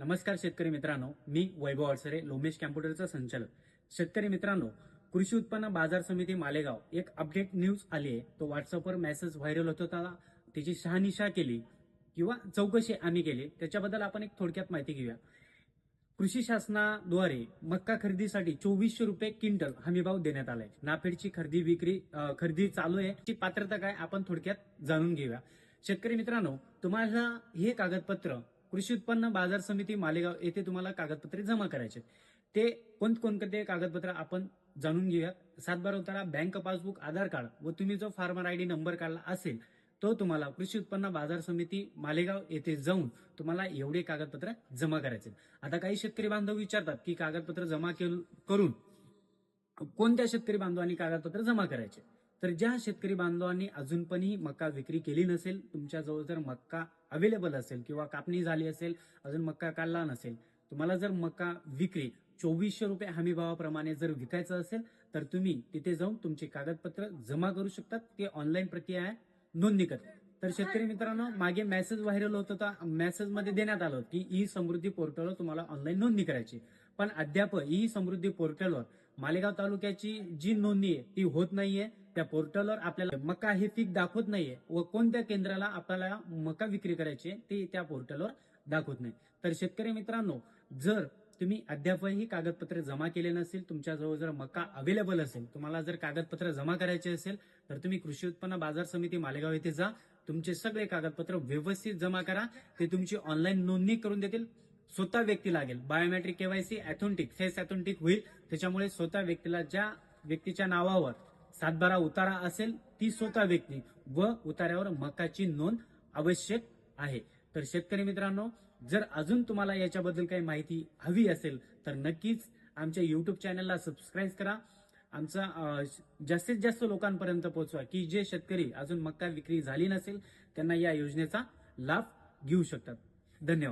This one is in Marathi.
नमस्कार शेतकरी मित्रांनो, मी वैभव अडसरे, लोमेश कॅम्प्युटरचा संचालक. शेतकरी मित्रांनो, कृषी उत्पन्न बाजार समिती मालेगाव एक अपडेट न्यूज आली आहे. तो व्हॉट्सअपवर मेसेज व्हायरल होत होता. त्याची शहानिशा केली किंवा चौकशी आम्ही केली. त्याच्याबद्दल आपण एक थोडक्यात माहिती घेऊया. कृषी शासनाद्वारे मक्का खरेदीसाठी 2400 रुपये क्विंटल हमीभाव देण्यात आलाय. नाफेडची खरेदी चालू आहे. ची पात्रता काय आपण थोडक्यात जाणून घेऊया. शेतकरी मित्रांनो, तुम्हाला हे कागदपत्र कृषी उत्पन्न बाजार समिती मालेगाव येथे तुम्हाला कागदपत्रे जमा करायचे. ते कोणते कागदपत्र आपण जाणून घेऊयात. 7/12 उतारा, बँक पासबुक, आधार कार्ड व तुम्ही जो फार्मर आयडी नंबर काढला असेल तो तुम्हाला कृषी उत्पन्न बाजार समिती मालेगाव येथे जाऊन तुम्हाला एवढे कागदपत्र जमा करायचे. आता काही शेतकरी बांधव विचारतात की कागदपत्र जमा करून कोणत्या शेतकरी बांधवांनी कागदपत्र जमा करायचे. तर ज्या शेतकरी बांधवांनी अजूनपणही मक्का विक्री केली नसेल, तुमच्याजवळ जर मक्का अवेलेबल असेल किंवा कापणी झाली असेल, अजून मक्का काढला नसेल, तुम्हाला जर मक्का विक्री 2400 रुपये हमी भावाप्रमाणे जर विकायचं असेल तर तुम्ही तिथे जाऊन तुमचे कागदपत्र जमा करू शकतात. ते ऑनलाईन प्रक्रिया आहे, नोंदणी करतात. तर शेतकरी मित्रांनो, मागे मेसेज व्हायरल होत होता. मेसेजमध्ये देण्यात आलं की ई समृद्धी पोर्टलवर तुम्हाला ऑनलाईन नोंदणी करायची, पण अद्याप ई समृद्धी पोर्टलवर मालेगाव तालुक्याची जी नोंदणी आहे ती होत नाहीये. त्या पोर्टलवर आपल्याला मका हे पीक दाखवत नाहीये व कोणत्या केंद्राला आपल्याला मका विक्री करायची ते त्या पोर्टलवर दाखवत नाही. तर शेतकरी मित्रांनो, जर तुम्ही अद्यापही कागदपत्रे जमा केले नसेल, तुमच्याजवळ जर मका अवेलेबल असेल, तुम्हाला जर कागदपत्र जमा करायचे असेल तर तुम्ही कृषी उत्पन्न बाजार समिती मालेगाव येथे जा. तुमचे सगळे कागदपत्र व्यवस्थित जमा करा. ते तुमची ऑनलाईन नोंदणी करून देतील. स्वतः व्यक्ती लागेल. Biometric KYC authentic face authentic होईल. त्याच्यामुळे स्वतः व्यक्तीला, ज्या व्यक्तीच्या नावावर 7/12 उतारा असेल ती स्वतः व्यक्ती व उतार्यावर मकाची नोंद आवश्यक आहे. तर शेतकरी मित्रांनो, जर अजून तुम्हाला याच्याबद्दल काही माहिती हवी असेल तर नक्कीच आमच्या युट्यूब चॅनलला सबस्क्राईब करा. आमचा जास्तीत जास्त लोकांपर्यंत पोहोचवा की जे शेतकरी अजून मक्का विक्री झाली नसेल त्यांना या योजनेचा लाभ घेऊ शकतात. धन्यवाद.